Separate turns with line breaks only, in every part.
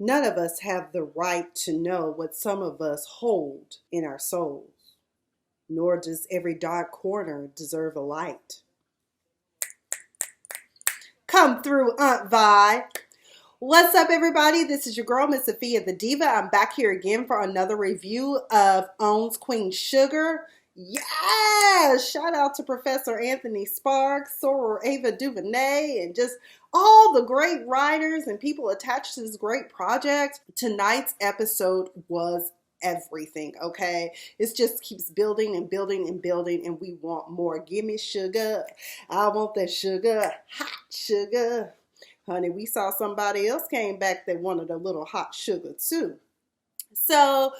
None of us have the right to know what some of us hold in our souls, nor does every dark corner deserve a light. Come through, Aunt Vi. What's up, everybody? This is your girl, Miss Sophia the Diva. I'm back here again for another review of Own's Queen Sugar. Yeah! Shout out to Professor Anthony Sparks, Soror Ava DuVernay, and just all the great writers and people attached to this great project. Tonight's episode was everything, okay? It just keeps building and building and building, and we want more. Give me sugar. I want that sugar. Hot sugar. Honey, we saw somebody else came back that wanted a little hot sugar too. So,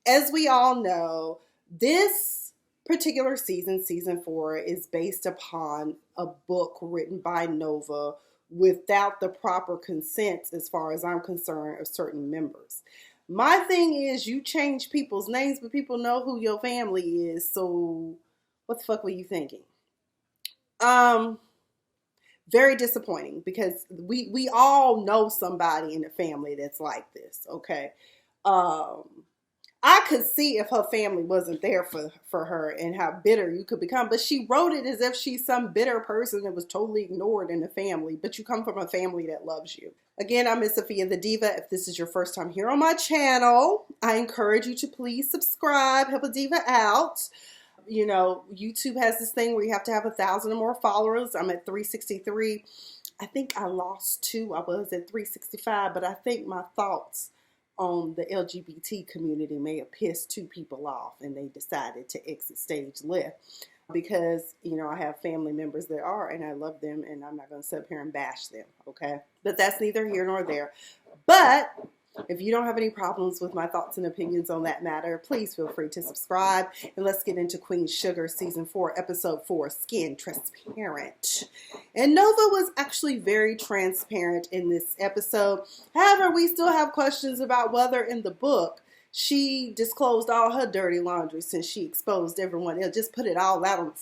as we all know, this particular season, season 4, is based upon a book written by Nova without the proper consent, as far as I'm concerned, of certain members. My thing is, you change people's names, but people know who your family is, so what the fuck were you thinking? Very disappointing, because we all know somebody in the family that's like this, okay? I could see if her family wasn't there for her and how bitter you could become, but she wrote it as if she's some bitter person that was totally ignored in the family, but you come from a family that loves you. Again, I'm Miss Sophia the Diva. If this is your first time here on my channel, I encourage you to please subscribe, help a diva out. You know, YouTube has this thing where you have to have 1,000 or more followers. I'm at 363. I think I lost 2. I was at 365, but I think my thoughts on the LGBT community may have pissed 2 people off, and they decided to exit stage left. Because, you know, I have family members that are, and I love them, and I'm not going to sit up here and bash them, okay? But that's neither here nor there. But if you don't have any problems with my thoughts and opinions on that matter, please feel free to subscribe. And let's get into Queen Sugar Season 4, Episode 4, Skin Transparent. And Nova was actually very transparent in this episode. However, we still have questions about whether in the book she disclosed all her dirty laundry, since she exposed everyone else. Just put it all out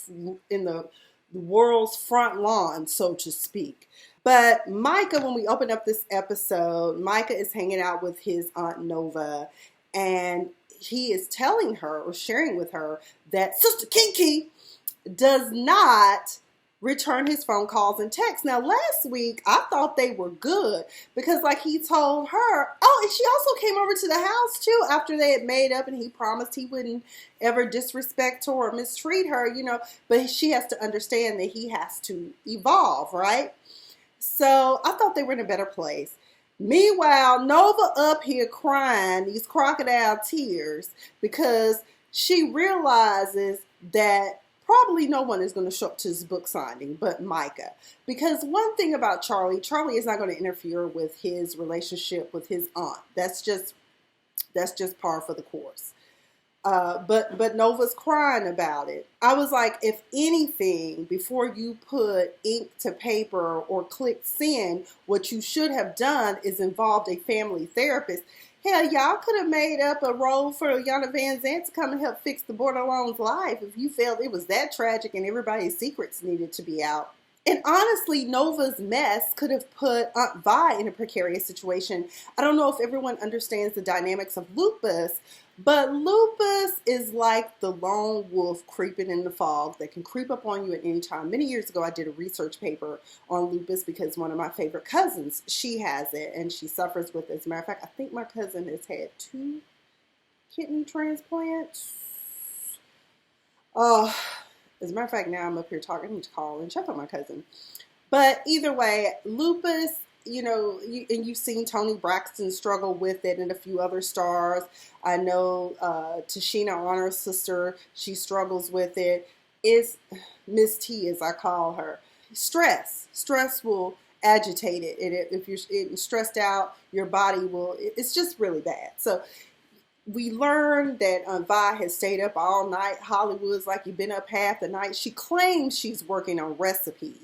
in the world's front lawn, so to speak. But Micah, when we open up this episode, Micah is hanging out with his Aunt Nova, and he is telling her, or sharing with her, that Sister Kiki does not return his phone calls and texts. Now, last week, I thought they were good, because like he told her, oh, and she also came over to the house too after they had made up, and he promised he wouldn't ever disrespect her or mistreat her, you know, but she has to understand that he has to evolve, right? So I thought they were in a better place. Meanwhile, Nova up here crying these crocodile tears because she realizes that probably no one is going to show up to his book signing but Micah. Because one thing about Charlie is not going to interfere with his relationship with his aunt. That's just par for the course. But Nova's crying about it. I was like, if anything, before you put ink to paper or click send, what you should have done is involved a family therapist. Hell, y'all could have made up a role for Yana Van Zant to come and help fix the Borderlone's life if you felt it was that tragic and everybody's secrets needed to be out. And honestly, Nova's mess could have put Aunt Vi in a precarious situation. I don't know if everyone understands the dynamics of lupus, but lupus is like the lone wolf creeping in the fog that can creep up on you at any time. Many years ago, I did a research paper on lupus because one of my favorite cousins, she has it and she suffers with it. As a matter of fact, I think my cousin has had 2 kidney transplants. As a matter of fact, now I'm up here talking. I need to call and check on my cousin. But either way, lupus, you know, and you've seen Toni Braxton struggle with it and a few other stars. I know Tashina Honor's sister, she struggles with it. It's Miss T, as I call her. Stress will agitate it. And if you're stressed out, your body will, it's just really bad. So we learned that Vi has stayed up all night. Hollywood's like, you've been up half the night. She claims she's working on recipes.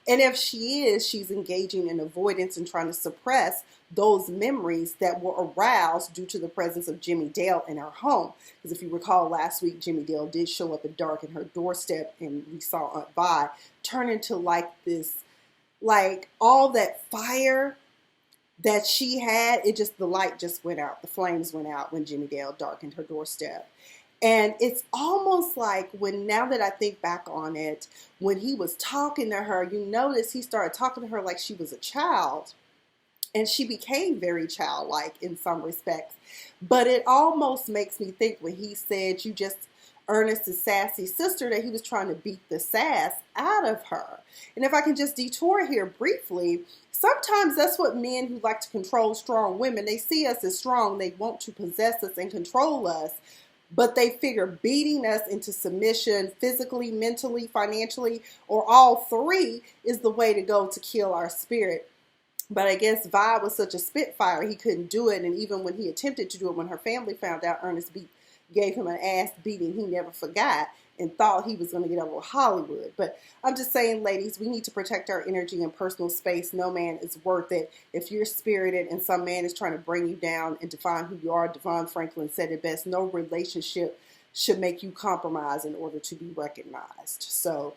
And if she is, she's engaging in avoidance and trying to suppress those memories that were aroused due to the presence of Jimmy Dale in her home. Because if you recall last week, Jimmy Dale did show up at dark in her doorstep, and we saw Aunt Vi turn into like this, like all that fire that she had, the light just went out. The flames went out when Jimmy Dale darkened her doorstep. And it's almost like now that I think back on it, when he was talking to her, you notice he started talking to her like she was a child. And she became very childlike in some respects. But it almost makes me think when he said, you just Ernest's sassy sister, that he was trying to beat the sass out of her. And if I can just detour here briefly, sometimes that's what men who like to control strong women, they see us as strong. They want to possess us and control us. But they figure beating us into submission physically, mentally, financially, or all three is the way to go to kill our spirit. But I guess Vi was such a spitfire, he couldn't do it. And even when he attempted to do it, when her family found out Ernest gave him an ass beating, he never forgot and thought he was going to get over with Hollywood. But I'm just saying, ladies, we need to protect our energy and personal space. No man is worth it. If you're spirited and some man is trying to bring you down and define who you are, Devon Franklin said it best, no relationship should make you compromise in order to be recognized. So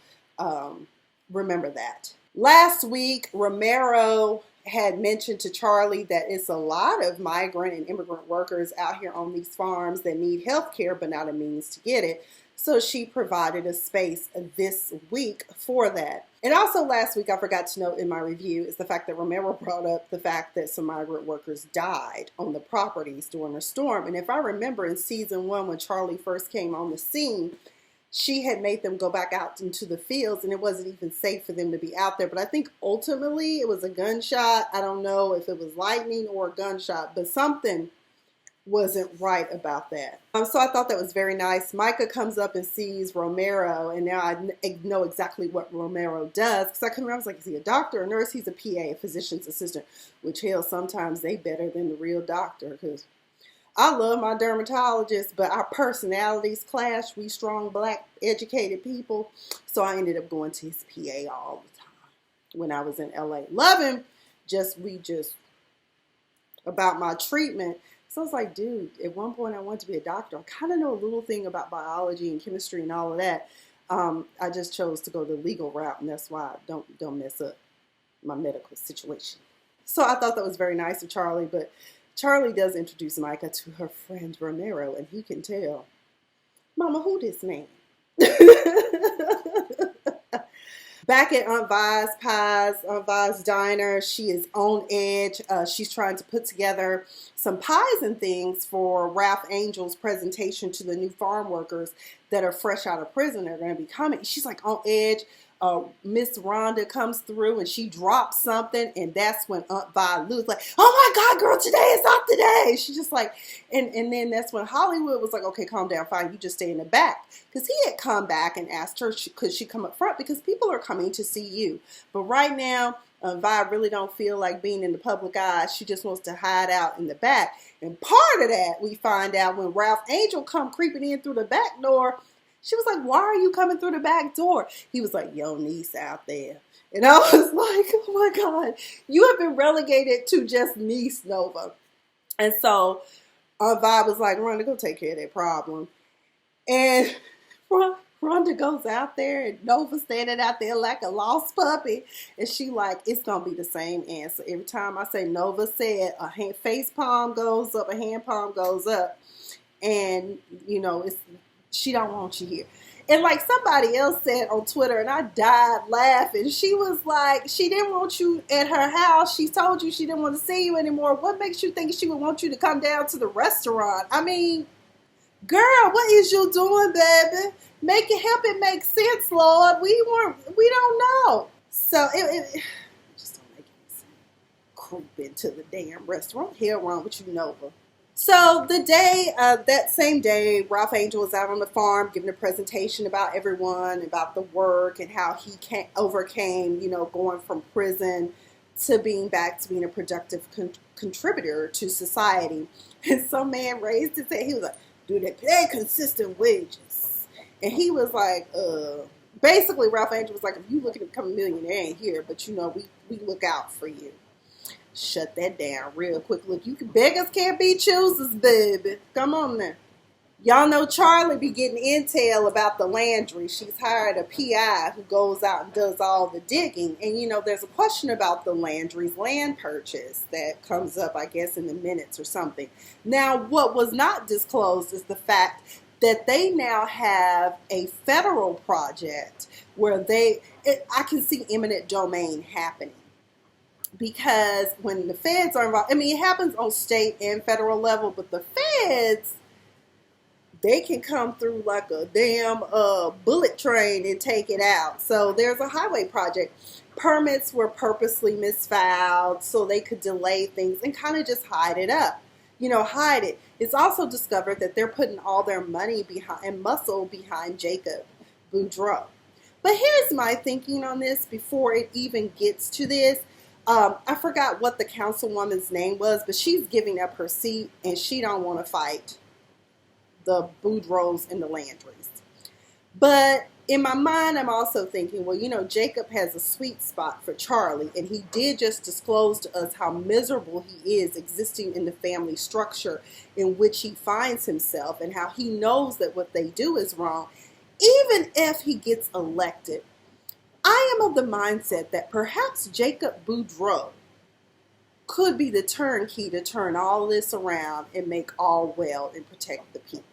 remember that. Last week, Romero had mentioned to Charlie that it's a lot of migrant and immigrant workers out here on these farms that need health care but not a means to get it. So she provided a space this week for that. And also last week, I forgot to note in my review is the fact that Romero brought up the fact that some migrant workers died on the properties during the storm. And if I remember in season 1, when Charlie first came on the scene, she had made them go back out into the fields and it wasn't even safe for them to be out there. But I think ultimately it was a gunshot. I don't know if it was lightning or a gunshot, but something wasn't right about that. So I thought that was very nice. Micah comes up and sees Romero, and now I know exactly what Romero does, because I couldn't remember. I was like, is he a doctor or a nurse? He's a PA, a physician's assistant, which hell, sometimes they better than the real doctor, because I love my dermatologist, but our personalities clash. We strong, black, educated people. So I ended up going to his PA all the time when I was in LA. Love him. We just about my treatment. So I was like, dude, at one point I wanted to be a doctor. I kind of know a little thing about biology and chemistry and all of that. I just chose to go the legal route, and that's why I don't mess up my medical situation. So I thought that was very nice of Charlie, but Charlie does introduce Micah to her friend Romero, and he can tell, Mama, who this man? Back at Aunt Vi's diner, she is on edge. She's trying to put together some pies and things for Ralph Angel's presentation to the new farm workers that are fresh out of prison. They're going to be coming. She's like on edge. Miss Rhonda comes through and she drops something, and that's when Aunt Vi Lou's like, oh my God, girl, today is not the day. She's just like, and then that's when Hollywood was like, okay, calm down, fine, you just stay in the back. Because he had come back and asked her, could she come up front, because people are coming to see you. But right now, Vi really don't feel like being in the public eye. She just wants to hide out in the back. And part of that, we find out when Ralph Angel come creeping in through the back door. She was like, why are you coming through the back door? He was like, yo, niece out there. And I was like, oh my God, you have been relegated to just niece, Nova. And so Vi was like, Rhonda, go take care of that problem. And Rhonda goes out there, and Nova standing out there like a lost puppy. And she like, it's going to be the same answer. Every time I say Nova said, face palm goes up, a hand palm goes up. And, you know, she don't want you here. And like somebody else said on Twitter, and I died laughing. She was like, she didn't want you at her house. She told you she didn't want to see you anymore. What makes you think she would want you to come down to the restaurant? I mean, girl, what is you doing, baby? Help it make sense, Lord. We don't know. So it just don't make any sense. Creep into the damn restaurant. Hell wrong with you, Nova. So that same day, Ralph Angel was out on the farm giving a presentation about everyone, about the work and how he overcame, going from prison to being back to being a productive contributor to society. And some man raised his head. He was like, do they pay consistent wages? And he was like, basically Ralph Angel was like, if you looking to become a millionaire, ain't here, but we look out for you. Shut that down real quick. Look, beggars can't be choosers, baby. Come on now. Y'all know Charley be getting intel about the Landry. She's hired a PI who goes out and does all the digging. And, you know, there's a question about the Landry's land purchase that comes up, I guess, in the minutes or something. Now, what was not disclosed is the fact that they now have a federal project where I can see eminent domain happening. Because when the feds are involved, I mean, it happens on state and federal level, but the feds, they can come through like a damn bullet train and take it out. So there's a highway project. Permits were purposely misfiled so they could delay things and kind of just hide it up. You know, hide it. It's also discovered that they're putting all their money behind and muscle behind Jacob Boudreaux. But here's my thinking on this before it even gets to this. I forgot what the councilwoman's name was, but she's giving up her seat and she don't want to fight the Boudreaux and the Landrys. But in my mind, I'm also thinking, well, you know, Jacob has a sweet spot for Charley, and he did just disclose to us how miserable he is existing in the family structure in which he finds himself, and how he knows that what they do is wrong. Even if he gets elected, I am of the mindset that perhaps Jacob Boudreaux could be the turnkey to turn all this around and make all well and protect the people.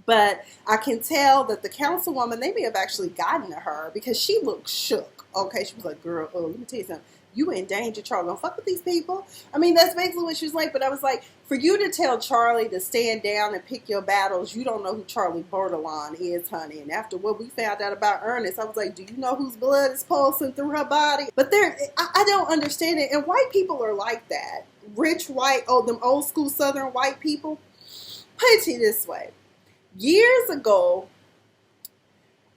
But I can tell that the councilwoman, they may have actually gotten to her because she looked shook. Okay, she was like, girl, let me tell you something. You in danger, Charlie. Don't fuck with these people. I mean, that's basically what she was like. But I was like, for you to tell Charlie to stand down and pick your battles, you don't know who Charlie Bordelon is, honey. And after what we found out about Earnest, I was like, do you know whose blood is pulsing through her body? But I don't understand it. And white people are like that. Rich, white, them old school Southern white people. Put it to you this way. Years ago,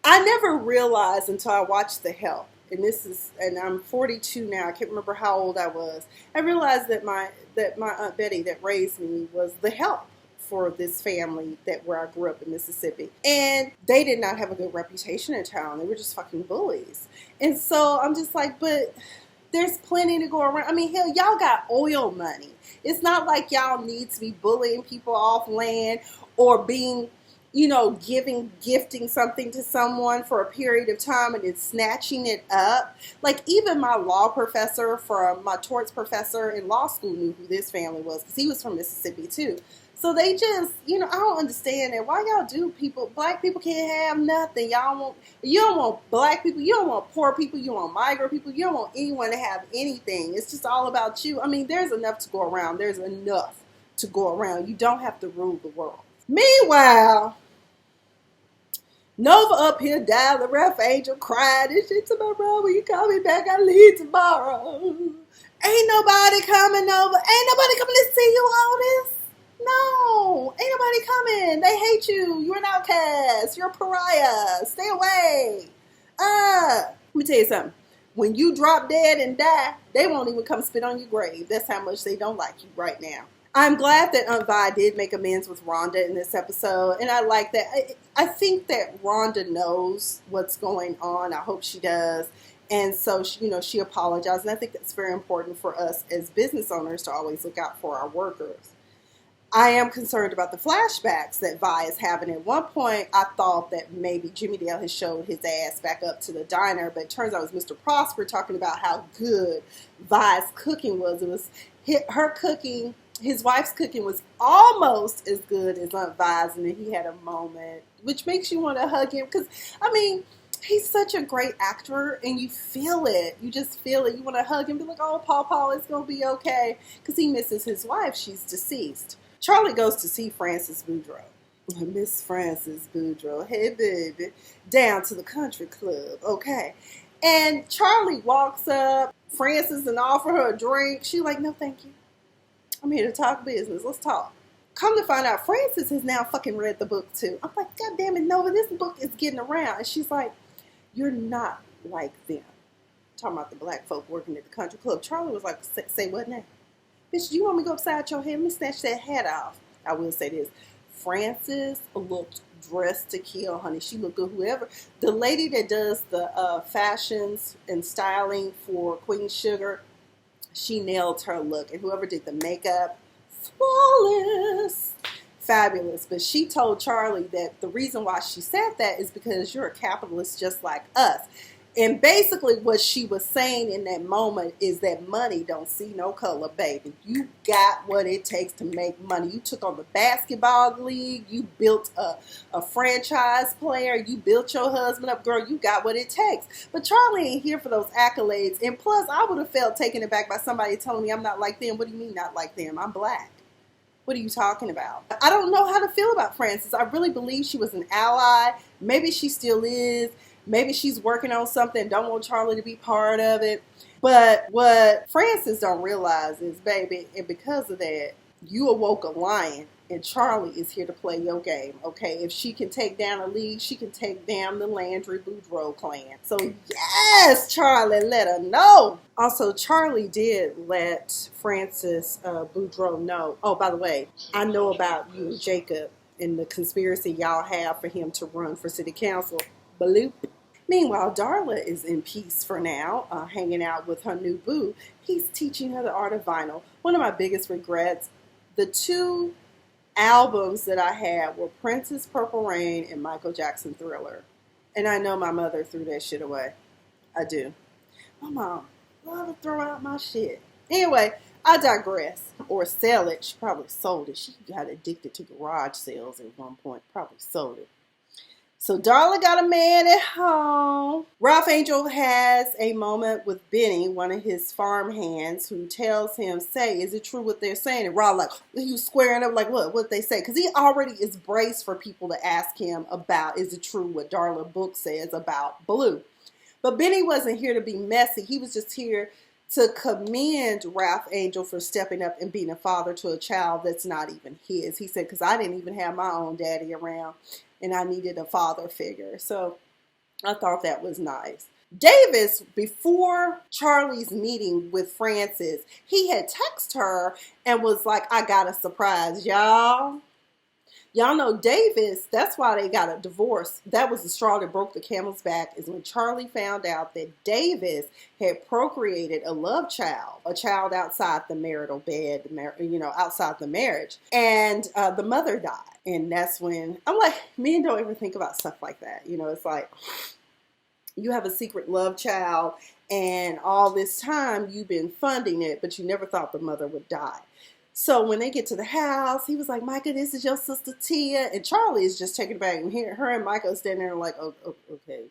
I never realized until I watched The Help, and I'm 42 now. I can't remember how old I was. I realized that my Aunt Betty that raised me was the help for this family where I grew up in Mississippi, and they did not have a good reputation in town. They were just fucking bullies, and so I'm just like, but there's plenty to go around. I mean, hell, y'all got oil money. It's not like y'all need to be bullying people off land or being, you know, gifting something to someone for a period of time and then snatching it up. Like, even my law professor my torts professor in law school knew who this family was because he was from Mississippi too. So they just, you know, I don't understand that. Why y'all black people can't have nothing. You don't want black people, you don't want poor people, you want migrant people, you don't want anyone to have anything. It's just all about you. I mean, there's enough to go around. There's enough to go around. You don't have to rule the world. Meanwhile, Nova up here died, the ref angel cried, this shit to my bro, when you call me back, I leave tomorrow. Ain't nobody coming over. Ain't nobody coming to see you, Otis. No, ain't nobody coming. They hate you. You're an outcast. You're a pariah. Stay away. Let me tell you something. When you drop dead and die, they won't even come spit on your grave. That's how much they don't like you right now. I'm glad that Aunt Vi did make amends with Rhonda in this episode, and I like that. I think that Rhonda knows what's going on. I hope she does. And so, she apologized, and I think that's very important for us as business owners to always look out for our workers. I am concerned about the flashbacks that Vi is having. At one point, I thought that maybe Jimmy Dale had showed his ass back up to the diner, but it turns out it was Mr. Prosper talking about how good Vi's cooking was. It was her cooking. His wife's cooking was almost as good as Aunt Vi's, and then he had a moment, which makes you want to hug him. Because, I mean, he's such a great actor, and you feel it. You just feel it. You want to hug him, be like, oh, Paul, it's going to be okay. Because he misses his wife. She's deceased. Charlie goes to see Frances Boudreaux. Miss Frances Boudreaux. Hey, baby. Down to the country club. Okay. And Charlie walks up. Frances and offer her a drink. She's like, no, thank you. I'm here to talk business. Let's talk. Come to find out, Frances has now fucking read the book too. I'm like, God damn it, Nova, this book is getting around. And she's like, you're not like them. Talking about the black folk working at the country club. Charlie was like, say what now? Bitch, do you want me to go upside your head? Let me snatch that hat off. I will say this. Frances looked dressed to kill, honey. She looked good. Whoever, the lady that does the fashions and styling for Queen Sugar, she nailed her look. And whoever did the makeup, flawless. fabulous. But she told Charley that the reason why she said that is because you're a capitalist just like us. And basically what she was saying in that moment is that money don't see no color, baby. You got what it takes to make money. You took on the basketball league. You built a franchise player. You built your husband up. Girl, you got what it takes. But Charley ain't here for those accolades. And plus, I would have felt taken aback by somebody telling me I'm not like them. What do you mean not like them? I'm black. What are you talking about? I don't know how to feel about Frances. I really believe she was an ally. Maybe she still is. Maybe she's working on something, don't want Charley to be part of it. But what Frances don't realize is, baby, and because of that, you awoke a lion, and Charley is here to play your game, okay? If she can take down a league, she can take down the Landry Boudreaux clan. So, yes, Charley, let her know. Also, Charley did let Frances Boudreaux know. Oh, by the way, I know about you and Jacob and the conspiracy y'all have for him to run for city council. Bloop. Meanwhile, Darla is in peace for now, hanging out with her new boo. He's teaching her the art of vinyl. One of my biggest regrets, the two albums that I had were Prince's Purple Rain and Michael Jackson Thriller. And I know my mother threw that shit away. I do. My mom loved to throw out my shit. Anyway, I digress. Or sell it. She probably sold it. She got addicted to garage sales at one point. Probably sold it. So Darla got a man at home. Ralph Angel has a moment with Benny, one of his farm hands, who tells him, say, is it true what they're saying? And Ralph, like, he was squaring up, like, what they say? Because he already is braced for people to ask him about, is it true what Darla Book says about Blue? But Benny wasn't here to be messy. He was just here to commend Ralph Angel for stepping up and being a father to a child that's not even his. He said, because I didn't even have my own daddy around, and I needed a father figure. So I thought that was nice. Davis, before Charley's meeting with Frances, he had texted her and was like, I got a surprise, y'all. Y'all know Davis, that's why they got a divorce. That was the straw that broke the camel's back, is when Charley found out that Davis had procreated a love child, a child outside the marital bed, outside the marriage. And the mother died. And that's when, I'm like, men don't ever think about stuff like that. It's like, you have a secret love child, and all this time you've been funding it, but you never thought the mother would die. So when they get to the house, he was like, Micah, this is your sister Tia. And Charley is just taken back. And her and Micah are standing there like, oh, okay,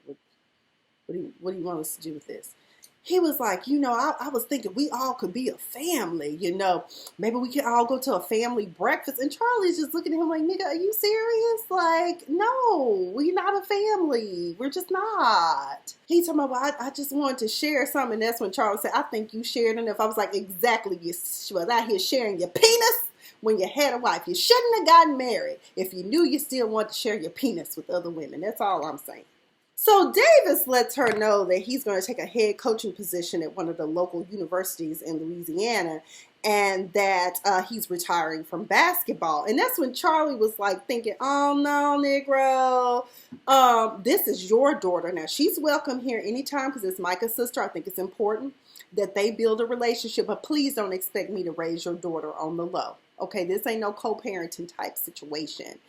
what do you want us to do with this? He was like, I was thinking we all could be a family, Maybe we could all go to a family breakfast. And Charlie's just looking at him like, nigga, are you serious? Like, no, we're not a family. We're just not. He told me, well, I just wanted to share something. And that's when Charlie said, I think you shared enough. I was like, exactly. You was out here sharing your penis when you had a wife. You shouldn't have gotten married if you knew you still wanted to share your penis with other women. That's all I'm saying. So Davis lets her know that he's going to take a head coaching position at one of the local universities in Louisiana, and that he's retiring from basketball. And that's when Charley was like thinking, oh no, Negro, this is your daughter. Now she's welcome here anytime because it's Micah's sister. I think it's important that they build a relationship, but please don't expect me to raise your daughter on the low. Okay, this ain't no co-parenting type situation.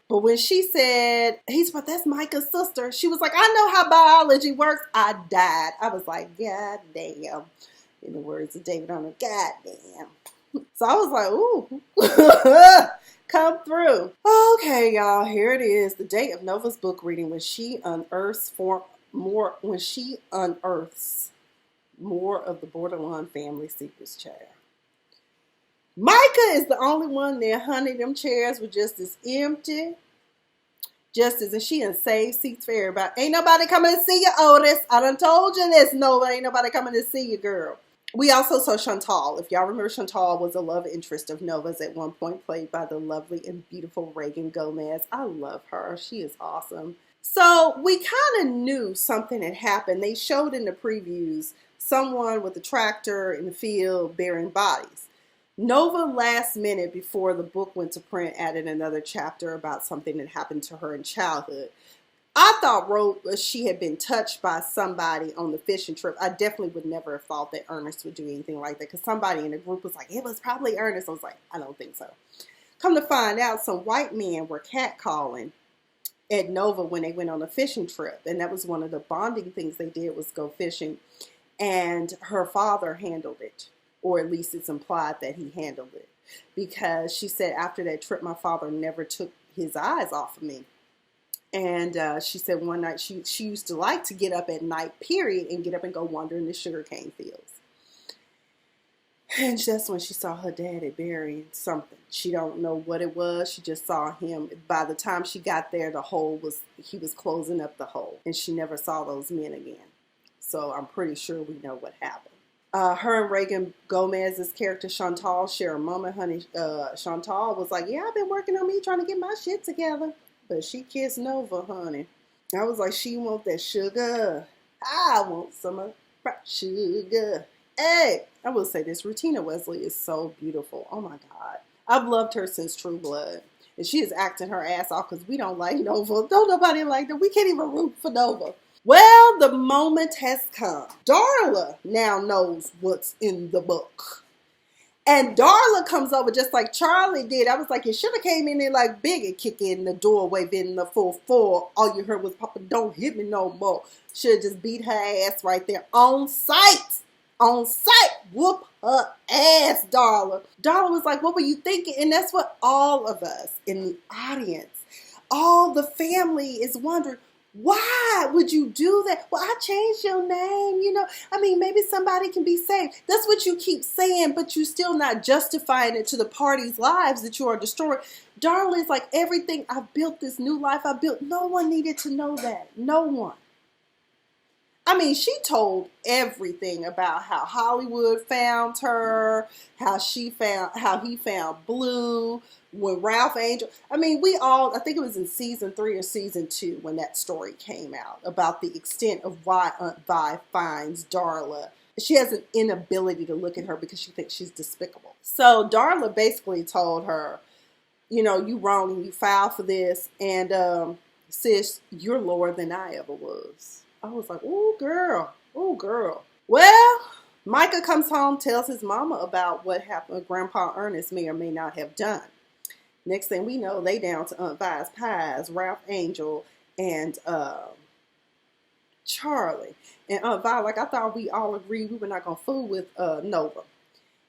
But when she said, but that's Micah's sister, she was like, I know how biology works. I died. I was like, God damn. In the words of David Arnold, God damn. So I was like, ooh, come through. Okay, y'all, here it is. The day of Nova's book reading when she unearths more of the borderline family secrets, child. Micah is the only one there, honey. Them chairs were just as empty. And she done saved seats for everybody. Ain't nobody coming to see you, Otis. I done told you this, Nova. Ain't nobody coming to see you, girl. We also saw Chantal. If y'all remember, Chantal was a love interest of Nova's at one point, played by the lovely and beautiful Reagan Gomez. I love her. She is awesome. So we kind of knew something had happened. They showed in the previews someone with a tractor in the field burying bodies. Nova, last minute before the book went to print, added another chapter about something that happened to her in childhood. I thought she had been touched by somebody on the fishing trip. I definitely would never have thought that Earnest would do anything like that, because somebody in the group was like, it was probably Earnest. I was like, I don't think so. Come to find out, some white men were catcalling at Nova when they went on a fishing trip. And that was one of the bonding things they did, was go fishing. And her father handled it, or at least it's implied that he handled it. Because she said, after that trip, my father never took his eyes off of me. And she said one night she used to like to get up at night, period, and get up and go wander in the sugarcane fields. And that's when she saw her daddy burying something. She don't know what it was. She just saw him. By the time she got there, he was closing up the hole. And she never saw those men again. So I'm pretty sure we know what happened. Her and Reagan Gomez's character Chantal share a moment, honey. Chantal was like, yeah, I've been working on me trying to get my shit together. But she kissed Nova, honey. I was like, she want that sugar. I want some of that sugar. Hey, I will say this, Rutina Wesley is so beautiful. Oh my God. I've loved her since True Blood. And she is acting her ass off because we don't like Nova. Don't nobody like her. We can't even root for Nova. Well, the moment has come. Darla now knows what's in the book. And Darla comes over just like Charlie did. I was like, you should have came in there like Big and kick in the doorway, in the full four. All you heard was, Papa, don't hit me no more. Should have just beat her ass right there on sight. On sight. Whoop her ass, Darla. Darla was like, what were you thinking? And that's what all of us in the audience, all the family is wondering. Why would you do that? Well, I changed your name, you know. I mean, maybe somebody can be saved. That's what you keep saying, but you're still not justifying it to the party's lives that you are destroying. Darla is like, everything I've built, this new life I built, no one needed to know that. No one. I mean, she told everything about how Hollywood found her, how he found Blue, when Ralph Angel. I mean, I think it was in season 3 or season 2 when that story came out about the extent of why Aunt Vi finds Darla. She has an inability to look at her because she thinks she's despicable. So Darla basically told her, you know, you wrong and you foul for this. And sis, you're lower than I ever was. I was like, ooh, girl. Ooh, girl. Well, Micah comes home, tells his mama about what happened. Grandpa Ernest may or may not have done. Next thing we know, they down to Aunt Vi's pies, Ralph Angel, and Charlie. And Aunt Vi, like, I thought we all agreed we were not going to fool with Nova.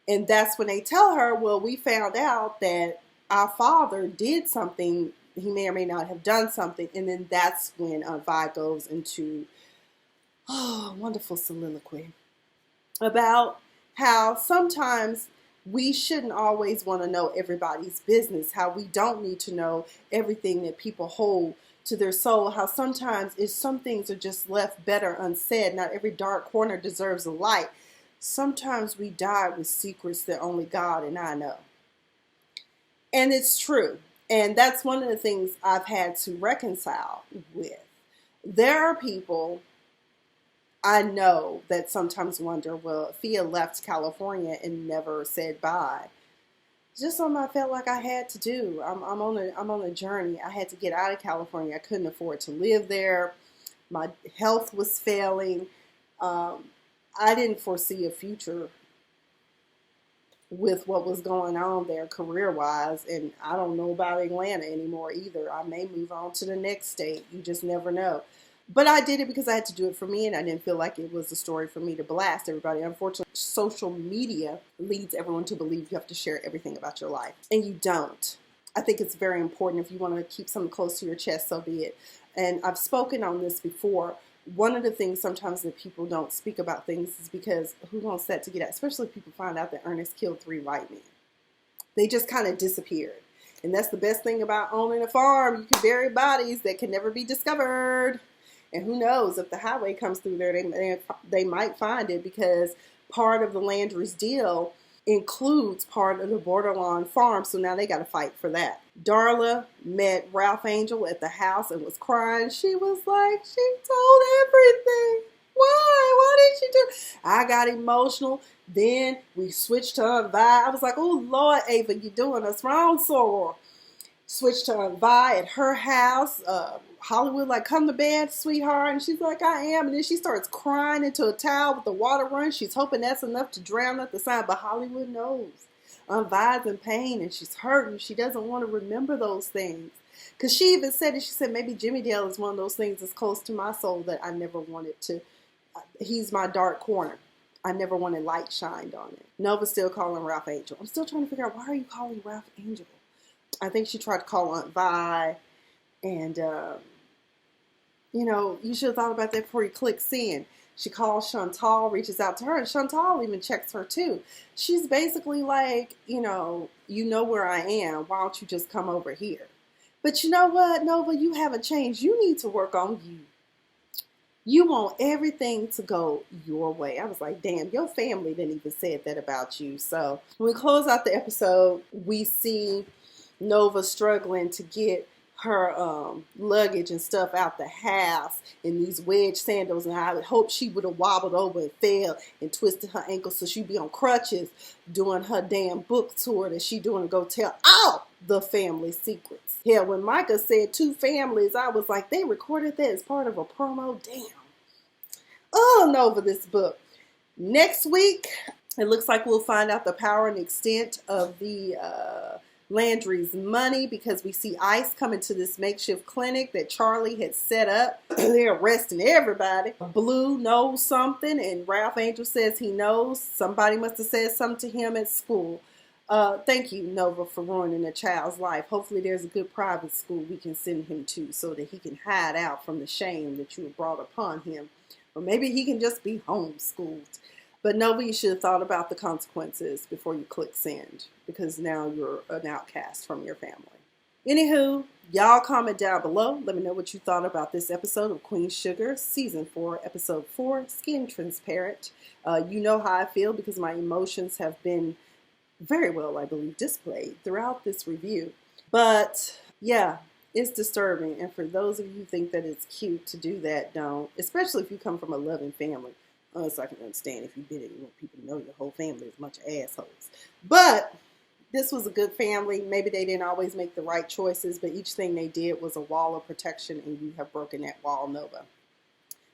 And that's when they tell her, well, we found out that our father did something. He may or may not have done something. And then that's when Aunt Vi goes into wonderful soliloquy about how sometimes we shouldn't always want to know everybody's business, how we don't need to know everything that people hold to their soul, how sometimes some things are just left better unsaid. Not every dark corner deserves a light. Sometimes we die with secrets that only God and I know. And it's true. And that's one of the things I've had to reconcile with. There are people I know that sometimes wonder, well, Fia left California and never said bye. Just something I felt like I had to do. I'm on a journey. I had to get out of California. I couldn't afford to live there. My health was failing. I didn't foresee a future with what was going on there career-wise, and I don't know about Atlanta anymore either. I may move on to the next state. You just never know. But I did it because I had to do it for me, and I didn't feel like it was a story for me to blast everybody. Unfortunately, social media leads everyone to believe you have to share everything about your life, and you don't. I think it's very important. If you want to keep something close to your chest, so be it. And I've spoken on this before. One of the things sometimes that people don't speak about things is because who wants that to get out? Especially if people find out that Earnest killed 3 white men. They just kind of disappeared. And that's the best thing about owning a farm. You can bury bodies that can never be discovered. And who knows, if the highway comes through there, they might find it, because part of the Landry's deal includes part of the Borderline farm. So now they got to fight for that. Darla met Ralph Angel at the house and was crying. She was like, she told everything. Why? Why did she do? I got emotional. Then we switched to Aunt Vi. I was like, oh, Lord, Ava, you're doing us wrong, soror. Switched to Aunt Vi at her house. Hollywood, like, come to bed, sweetheart. And she's like, I am. And then she starts crying into a towel with the water running. She's hoping that's enough to drown out the sign. But Hollywood knows. Aunt Vi's in pain and she's hurting. She doesn't want to remember those things. Because she even said it. She said, maybe Jimmy Dale is one of those things that's close to my soul that I never wanted to. He's my dark corner. I never wanted light shined on it. Nova's still calling Ralph Angel. I'm still trying to figure out, why are you calling Ralph Angel? I think she tried to call Aunt Vi. And, you know, you should have thought about that before you click send. She calls Chantal, reaches out to her, and Chantal even checks her too. She's basically like, you know where I am. Why don't you just come over here? But you know what, Nova, you haven't changed. You need to work on you. You want everything to go your way. I was like, damn, your family didn't even say that about you. So when we close out the episode, we see Nova struggling to get her luggage and stuff out the house in these wedge sandals, and I would hope she would have wobbled over and fell and twisted her ankle, so she'd be on crutches doing her damn book tour that she doing to go tell all the family secrets. Hell, when Micah said 2 families, I was like, they recorded that as part of a promo? Damn. Oh, Nova, this book. Next week, it looks like we'll find out the power and extent of the Landry's money, because we see ICE coming to this makeshift clinic that Charlie had set up. They're arresting everybody. Blue knows something, and Ralph Angel says he knows. Somebody must have said something to him at school. Thank you, Nova, for ruining a child's life. Hopefully there's a good private school we can send him to so that he can hide out from the shame that you have brought upon him. Or maybe he can just be homeschooled. But Nova, you should have thought about the consequences before you click send, because now you're an outcast from your family. Anywho, y'all comment down below. Let me know what you thought about this episode of Queen Sugar, Season 4, Episode 4, Skin Transparent. You know how I feel, because my emotions have been very well, I believe, displayed throughout this review. But yeah, it's disturbing. And for those of you who think that it's cute to do that, don't. Especially if you come from a loving family. Unless I can understand if you did it, you want people to know your whole family is a bunch of assholes. But this was a good family. Maybe they didn't always make the right choices, but each thing they did was a wall of protection, and you have broken that wall, Nova.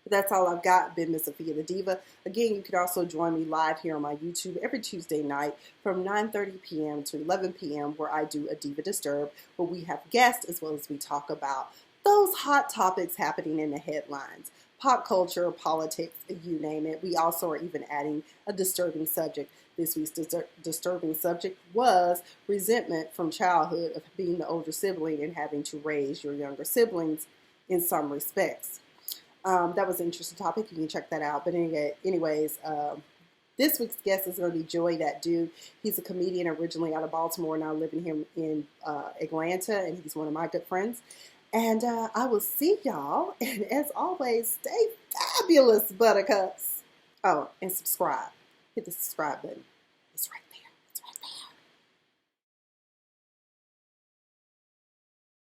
But that's all I've got. Been Miss Sophia the Diva. Again, you can also join me live here on my YouTube every Tuesday night from 9:30 p.m. to 11 p.m. where I do a Diva Disturb, where we have guests as well as we talk about those hot topics happening in the headlines. Pop culture, politics, you name it. We also are even adding a disturbing subject. This week's disturbing subject was resentment from childhood of being the older sibling and having to raise your younger siblings in some respects. That was an interesting topic. You can check that out. But anyways, this week's guest is going to be Joey That Dude. He's a comedian originally out of Baltimore, now living here in Atlanta, and he's one of my good friends. And I will see y'all. And as always, stay fabulous, buttercups. Oh, and subscribe. Hit the subscribe button.